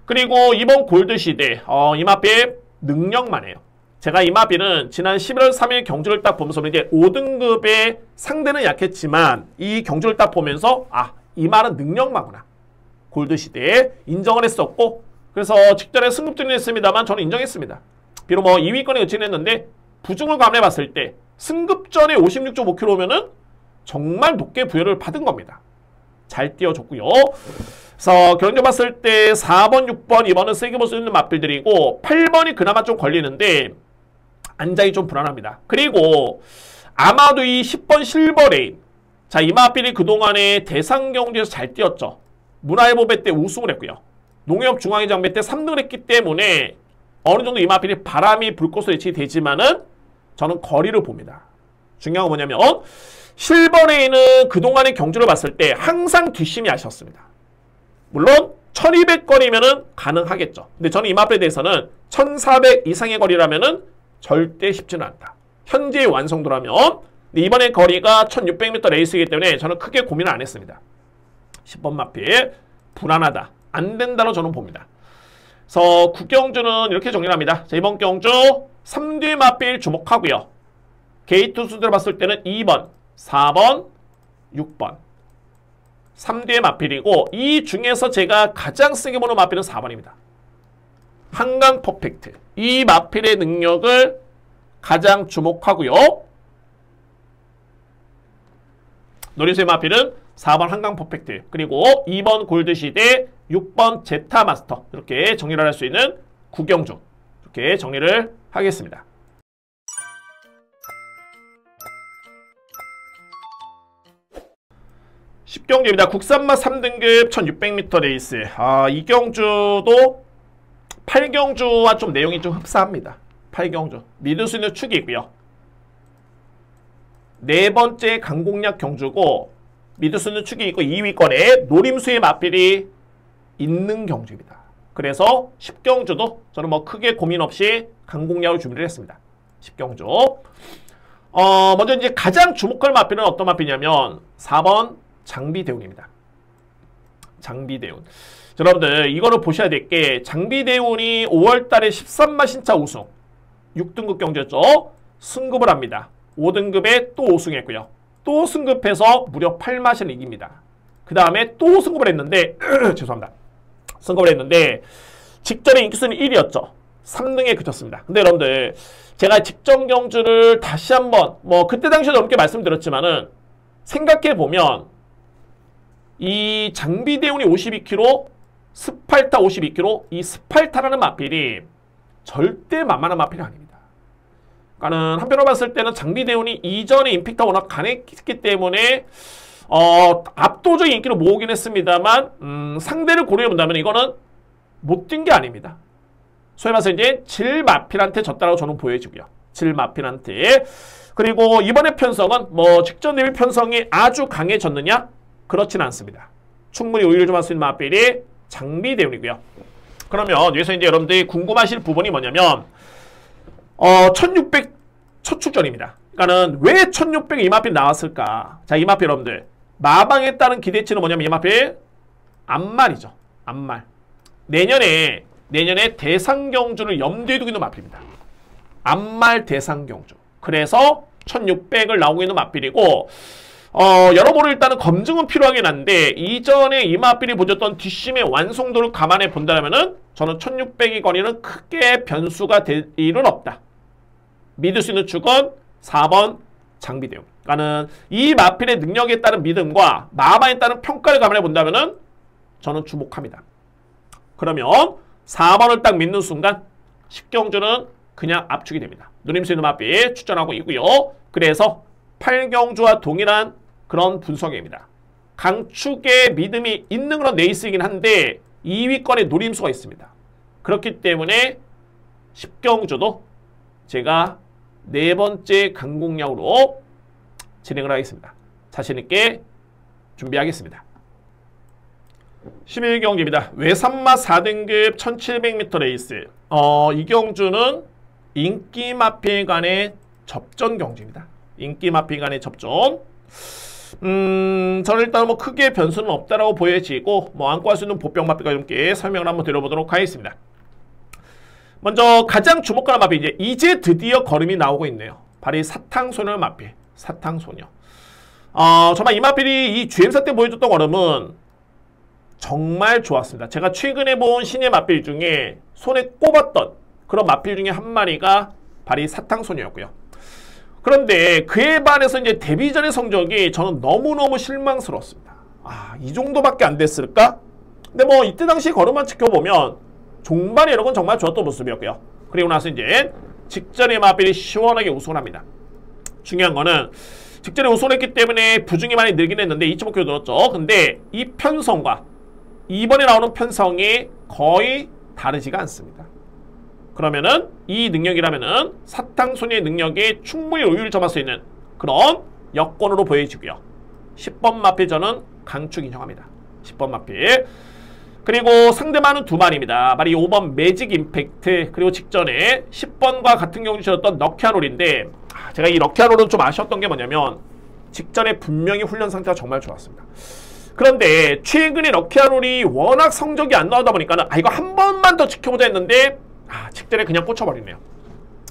그리고 2번 골드시대. 이 마필 능력만 해요. 제가 이 마필은 지난 11월 3일 경주를 딱 보면서 이제 5등급의 상대는 약했지만 이 경주를 딱 보면서 이 말은 능력마구나. 골드시대에 인정을 했었고 그래서 직전에 승급전이 했습니다만 저는 인정했습니다. 비록 뭐 2위권에 의치했는데 부중을 감안해봤을 때 승급전에 56.5kg면은 정말 높게 부여를 받은 겁니다. 잘 띄워줬고요. 그래서 결론적으로 봤을 때 4번, 6번, 2번은 세게 볼 수 있는 마필들이고 8번이 그나마 좀 걸리는데 안장이 좀 불안합니다. 그리고 아마도 이 10번 실버레인. 자, 이 마필이 그동안에 대상 경주에서 잘 뛰었죠. 문화일보배 때 우승을 했고요. 농협 중앙회 장배 때 3등을 했기 때문에 어느 정도 이 마필이 바람이 불 것으로 예측이 되지만은 저는 거리를 봅니다. 중요한 건 뭐냐면 실버레인은 그동안의 경주를 봤을 때 항상 뒷심이 아쉬웠습니다. 물론 1200거리면은 가능하겠죠. 근데 저는 이 마필에 대해서는 1400 이상의 거리라면은 절대 쉽지는 않다. 현재의 완성도라면. 근데 이번에 거리가 1600m 레이스이기 때문에 저는 크게 고민을 안 했습니다. 10번 마필 불안하다. 안 된다로 저는 봅니다. 그래서 9경주는 이렇게 정리를 합니다. 자, 이번 경주 3뒤 마필 주목하고요. 게이트 수들을 봤을 때는 2번, 4번, 6번 3뒤의 마필이고 이 중에서 제가 가장 세게 보는 마필은 4번입니다. 한강 퍼펙트. 이 마필의 능력을 가장 주목하고요. 노림수의 마필은 4번 한강 퍼펙트, 그리고 2번 골드시대, 6번 제타 마스터, 이렇게 정리를 할 수 있는 구경주, 이렇게 정리를 하겠습니다. 십경주입니다. 국산마 3등급 1600m 레이스. 이 경주도 8경주와 좀 내용이 좀 흡사합니다. 8경주. 믿을 수 있는 축이 있고요. 네 번째 강공략 경주고 믿을 수 있는 축이 있고 2위권에 노림수의 마필이 있는 경주입니다. 그래서 10경주도 저는 뭐 크게 고민 없이 강공략을 준비를 했습니다. 10경주. 먼저 이제 가장 주목할 마필은 어떤 마필이냐면 4번 장비대운입니다. 장비대운. 여러분들 이거를 보셔야 될 게 장비대운이 5월달에 13마 신차 우승 6등급 경주였죠. 승급을 합니다. 5등급에 또 우승했고요. 또 승급해서 무려 8마신을 이깁니다. 그 다음에 또 승급을 했는데 죄송합니다. 승급을 했는데 직전에 인기순위 1위였죠. 3등에 그쳤습니다. 근데 여러분들 제가 직전 경주를 다시 한번 뭐 그때 당시에도 이렇게 말씀드렸지만은 생각해보면 이 장비대운이 52km, 스팔타 52km, 이 스팔타라는 마필이 절대 만만한 마필이 아닙니다. 그러니까는 한편으로 봤을 때는 장비대운이 이전에 임팩트가 워낙 강했기 때문에 압도적인 인기를 모으긴 했습니다만 상대를 고려해본다면 이거는 못 뛴 게 아닙니다. 소위 말해서 이제 질마필한테 졌다라고 저는 보여지고요. 질마필한테. 그리고 이번에 편성은 뭐 직전 대비 편성이 아주 강해졌느냐? 그렇진 않습니다. 충분히 우위를 좀 할 수 있는 마필이 장비대운이고요. 그러면 여기서 이제 여러분들이 궁금하실 부분이 뭐냐면 1600 첫 출전입니다. 그러니까는 왜 1600에 이 마필 나왔을까? 자, 이 마필 여러분들 마방에 따른 기대치는 뭐냐면 이 마필 암말이죠. 암말. 내년에 대상경주를 염두에 두고 있는 마필입니다. 암말 대상경주. 그래서 1600을 나오고 있는 마필이고 여러모로 일단은 검증은 필요하긴 한데 이전에 이 마필이 보여줬던 뒷심의 완성도를 감안해 본다면은 저는 1600이 거리는 크게 변수가 될 일은 없다. 믿을 수 있는 축은 4번 장비대운. 그러니까는 이 마필의 능력에 따른 믿음과 마방에 따른 평가를 감안해 본다면은 저는 주목합니다. 그러면 4번을 딱 믿는 순간 10경주는 그냥 압축이 됩니다. 누림수 있는 마필 추천하고 있고요. 그래서 8경주와 동일한 그런 분석입니다. 강축에 믿음이 있는 그런 레이스이긴 한데 2위권에 노림수가 있습니다. 그렇기 때문에 10경주도 제가 네 번째 강공략으로 진행을 하겠습니다. 자신있게 준비하겠습니다. 11경기입니다. 외산마 4등급 1700m 레이스. 이 경주는 인기 마필 간의 접전 경주입니다. 인기 마필 간의 접전. 저는 일단 뭐 크게 변수는 없다라고 보여지고 뭐 안고 할 수 있는 보병 마필과 함께 설명을 한번 드려보도록 하겠습니다. 먼저 가장 주목하는 마필 이제 드디어 걸음이 나오고 있네요. 바로 이 사탕소녀 마필. 사탕소녀. 정말 이 마필이 이 GM사 때 보여줬던 걸음은 정말 좋았습니다. 제가 최근에 본 신예 마필 중에 손에 꼽았던 그런 마필 중에 한 마리가 바로 이 사탕소녀였고요. 그런데 그에 반해서 이제 데뷔전의 성적이 저는 너무너무 실망스러웠습니다. 이 정도밖에 안 됐을까? 근데 뭐 이때 당시 걸음만 지켜보면 종반에 이런 건 정말 좋았던 모습이었고요. 그리고 나서 이제 직전의 마필이 시원하게 우승을 합니다. 중요한 거는 직전에 우승했기 때문에 부중이 많이 늘긴 했는데 2.5kg 늘었죠. 근데 이 편성과 이번에 나오는 편성이 거의 다르지가 않습니다. 그러면은 이 능력이라면은 사탕소녀의 능력이 충분히 우위를 점할 수 있는 그런 여건으로 보여지고요. 10번 마필 저는 강축 인정합니다. 10번 마필. 그리고 상대만은 두 마리입니다. 바로 이 5번 매직 임팩트, 그리고 직전에 10번과 같은 경우 주셨던 럭키아놀인데 제가 이 럭키아놀은 좀 아쉬웠던 게 뭐냐면 직전에 분명히 훈련 상태가 정말 좋았습니다. 그런데 최근에 럭키아놀이 워낙 성적이 안 나오다 보니까 이거 한 번만 더 지켜보자 했는데 직전에 그냥 꽂혀버리네요.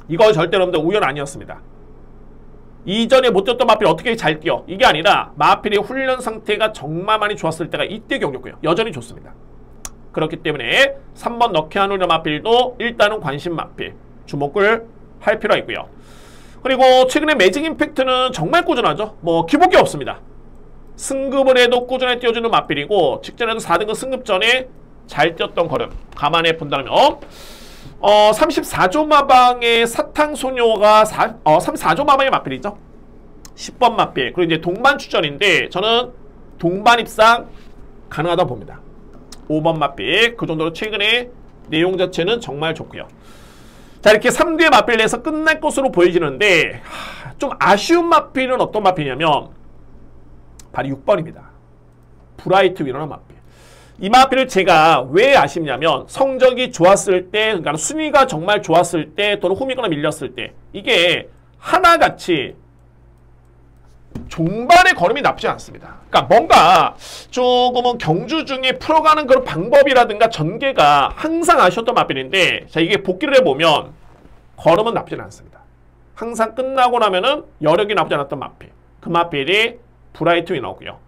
이거 절대 여러분들 우연 아니었습니다. 이전에 못 뛰었던 마필이 어떻게 잘 뛰어? 이게 아니라 마필의 훈련 상태가 정말 많이 좋았을 때가 이때 경기였고요. 여전히 좋습니다. 그렇기 때문에 3번 넣게 하는 마필도 일단은 관심 마필 주목을 할 필요가 있고요. 그리고 최근에 매직 임팩트는 정말 꾸준하죠. 뭐 기복이 없습니다. 승급을 해도 꾸준히 띄워주는 마필이고 직전에도 4등급 승급 전에 잘 뛰었던 걸음 감안해 본다면 34조 마방의 사탕소녀가 34조 마방의 마필이죠. 10번 마필. 그리고 이제 동반 추천인데 저는 동반 입상 가능하다 봅니다. 5번 마필. 그 정도로 최근에 내용 자체는 정말 좋고요. 자, 이렇게 3두의 마필 내에서 끝날 것으로 보여지는데 좀 아쉬운 마필은 어떤 마필이냐면 바로 6번입니다. 브라이트 위너나 마필. 이 마필을 제가 왜 아쉽냐면 성적이 좋았을 때, 그러니까 순위가 정말 좋았을 때 또는 홈이거나 밀렸을 때 이게 하나같이 종반의 걸음이 나쁘지 않습니다. 그러니까 뭔가 조금은 경주 중에 풀어가는 그런 방법이라든가 전개가 항상 아쉬웠던 마필인데 자, 이게 복귀를 해보면 걸음은 나쁘지 않습니다. 항상 끝나고 나면은 여력이 나쁘지 않았던 마필. 그 마필이 브라이트 위너고요.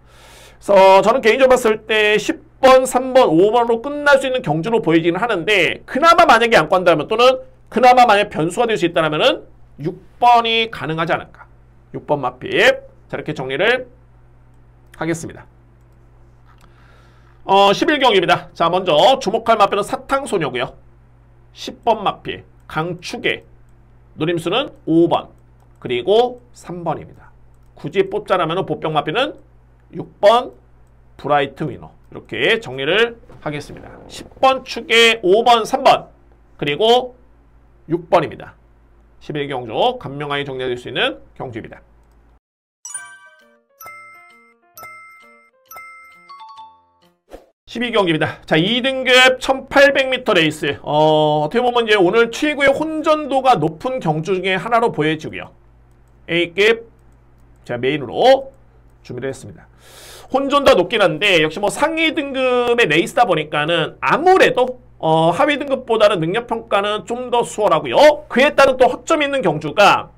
그래서 저는 개인적으로 봤을 때 10번, 3번, 5번으로 끝날 수 있는 경주로 보이기는 하는데 그나마 만약에 안 간다면 또는 그나마 만약 변수가 될 수 있다면은 6번이 가능하지 않을까. 6번 마필. 자, 이렇게 정리를 하겠습니다. 11경기입니다. 자, 먼저 주목할 마필은 사탕소녀고요. 10번 마필 강축의 노림수는 5번 그리고 3번입니다. 굳이 뽑자라면 보병 마필은 6번 브라이트 위너 이렇게 정리를 하겠습니다. 10번 축의 5번 3번 그리고 6번입니다. 11경주 간명하게 정리될 수 있는 경주입니다. 12경기입니다. 자, 2등급 1800m 레이스. 어떻게 보면 이제 오늘 최고의 혼전도가 높은 경주 중에 하나로 보여지고요. A급 제가 메인으로 준비를 했습니다. 혼전도가 높긴 한데 역시 뭐 상위 등급의 레이스다 보니까는 아무래도 하위 등급보다는 능력평가는 좀 더 수월하고요. 그에 따른 또 허점이 있는 경주가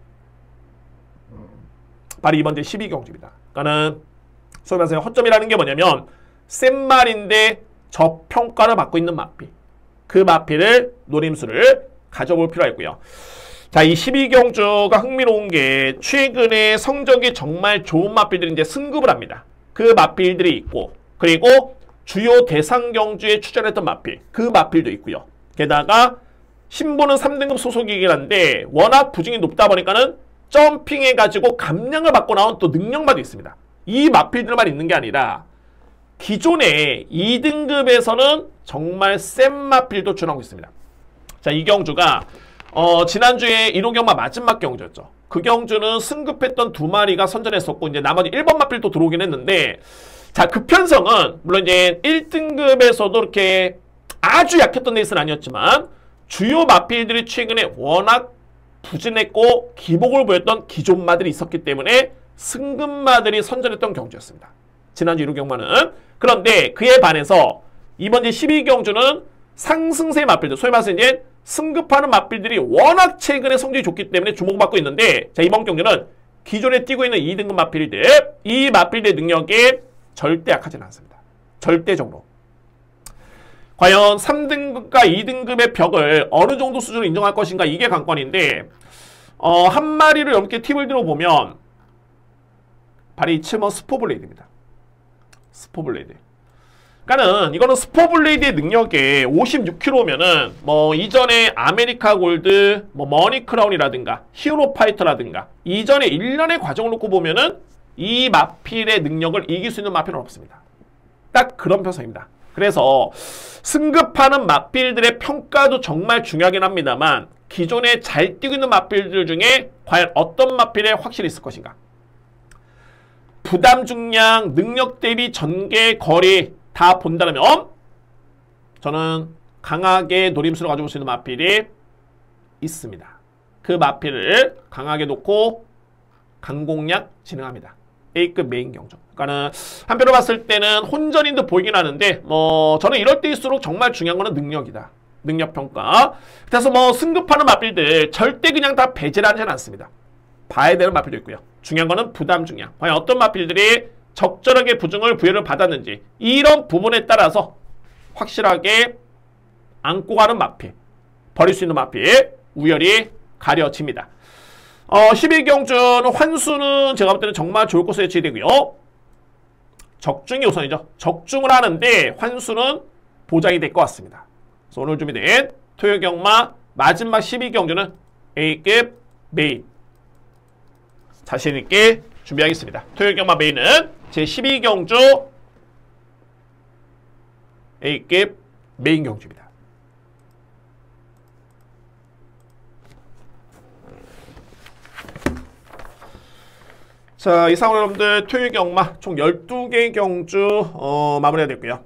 바로 이번 주 12경주입니다. 그러니까는 소위 말해서 허점이라는 게 뭐냐면 센 말인데 저평가를 받고 있는 마필. 그 마필을 노림수를 가져볼 필요가 있고요. 자, 이 12경주가 흥미로운 게 최근에 성적이 정말 좋은 마필들이 이제 승급을 합니다. 그 마필들이 있고 그리고 주요 대상 경주에 출전했던 마필. 그 마필도 있고요. 게다가 신보는 3등급 소속이긴 한데 워낙 부진이 높다 보니까는 점핑해가지고 감량을 받고 나온 또 능력마도 있습니다. 이 마필들만 있는 게 아니라 기존의 2등급에서는 정말 센 마필도 출연하고 있습니다. 자, 이 경주가 지난주에 1호 경마 마지막 경주였죠. 그 경주는 승급했던 2마리가 선전했었고 이제 나머지 1번 마필도 들어오긴 했는데 자, 그 편성은 물론 이제 1등급에서도 이렇게 아주 약했던 레이스는 아니었지만 주요 마필들이 최근에 워낙 부진했고 기복을 보였던 기존 마들이 있었기 때문에 승급마들이 선전했던 경주였습니다. 지난주 1호 경마는. 그런데 그에 반해서 이번 제 12경주는 상승세 마필들, 소위 말해서 이제 승급하는 마필들이 워낙 최근에 성적이 좋기 때문에 주목받고 있는데 자, 이번 경주는 기존에 뛰고 있는 2등급 마필들, 이 마필들의 능력이 절대 약하지는 않습니다. 절대적으로. 과연 3등급과 2등급의 벽을 어느 정도 수준으로 인정할 것인가 이게 관건인데 한 마리를 이렇게 팁을 들어보면 바로 이 7번 스포블레이드입니다. 스포블레이드. 그러니까는 이거는 스포블레이드의 능력에 56kg면은 뭐 이전에 아메리카 골드, 뭐 머니 크라운이라든가 히어로 파이터라든가 이전에 1년의 과정을 놓고 보면은 이 마필의 능력을 이길 수 있는 마필은 없습니다. 딱 그런 편성입니다. 그래서 승급하는 마필들의 평가도 정말 중요하긴 합니다만 기존에 잘 뛰고 있는 마필들 중에 과연 어떤 마필에 확실히 있을 것인가. 부담 중량, 능력 대비 전개, 거리 다 본다면 저는 강하게 노림수를 가져올 수 있는 마필이 있습니다. 그 마필을 강하게 놓고 강공략 진행합니다. A급 메인 경주. 그러니까는 한편으로 봤을 때는 혼전인 듯 보이긴 하는데 저는 이럴 때일수록 정말 중요한 거는 능력이다. 능력평가. 그래서 승급하는 마필들 절대 그냥 다 배제하지는 않습니다. 봐야 되는 마필도 있고요. 중요한 거는 부담 중량. 과연 어떤 마필들이 적절하게 부중을 부여를 받았는지 이런 부분에 따라서 확실하게 안고 가는 마필, 버릴 수 있는 마필, 우열이 가려집니다. 12경주는 환수는 제가 볼 때는 정말 좋을 것으로 예측되고요. 적중이 우선이죠. 적중을 하는데 환수는 보장이 될 것 같습니다. 그래서 오늘 준비된 토요경마 마지막 12경주는 A급 메인 자신있게 준비하겠습니다. 토요경마 메인은 제 12경주 A급 메인 경주입니다. 자, 이상으로 여러분들 토요일 경마 총 12개 경주 마무리가 됐고요.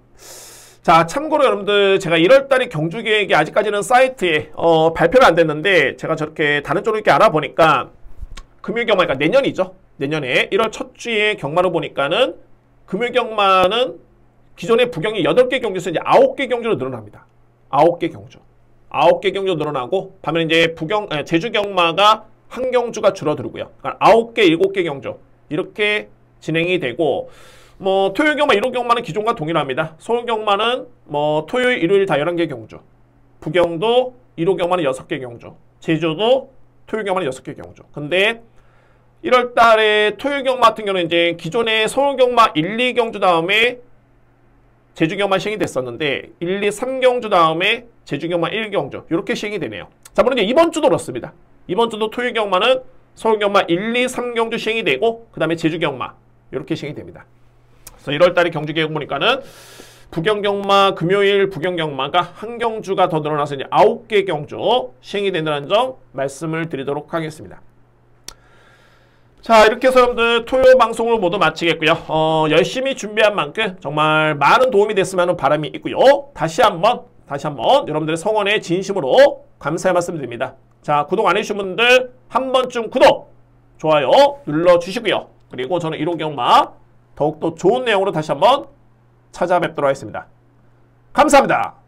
자, 참고로 여러분들 제가 1월달에 경주 계획이 아직까지는 사이트에 발표가 안 됐는데 제가 저렇게 다른 쪽으로 이렇게 알아보니까 금요일 경마, 그러니까 내년이죠. 내년에 1월 첫 주에 경마로 보니까는 금요일 경마는 기존의 부경이 8개 경주에서 이제 9개 경주로 늘어납니다. 9개 경주. 9개 경주로 늘어나고 반면 이제 제주 경마가 한 경주가 줄어들고요. 그러니까 9개, 7개 경주 이렇게 진행이 되고 뭐 토요일 경마, 일요일 경마는 기존과 동일합니다. 서울 경마는 뭐 토요일, 일요일 다 11개 경주. 부경도 일요 경마는 6개 경주. 제주도 토요일 경마는 6개 경주. 근데 1월 달에 토요일 경마 같은 경우는 이제 기존의 서울 경마 1, 2경주 다음에 제주 경마 시행이 됐었는데 1, 2, 3경주 다음에 제주 경마 1경주 이렇게 시행이 되네요. 자, 물론 이제 이번 주도 그렇습니다. 이번 주도 토요일 경마는 서울 경마 1, 2, 3경주 시행이 되고 그 다음에 제주 경마 이렇게 시행이 됩니다. 그래서 1월 달에 경주 계획 보니까는 부경 경마 금요일 부경 경마가 한 경주가 더 늘어나서 이제 9개 경주 시행이 된다는 점 말씀을 드리도록 하겠습니다. 자, 이렇게 해서 여러분들 토요 방송을 모두 마치겠고요. 열심히 준비한 만큼 정말 많은 도움이 됐으면 하는 바람이 있고요. 다시 한번 여러분들의 성원에 진심으로 감사의 말씀 드립니다. 자, 구독 안 해주신 분들 한 번쯤 구독, 좋아요 눌러주시고요. 그리고 저는 1호 경마 더욱더 좋은 내용으로 다시 한번 찾아뵙도록 하겠습니다. 감사합니다.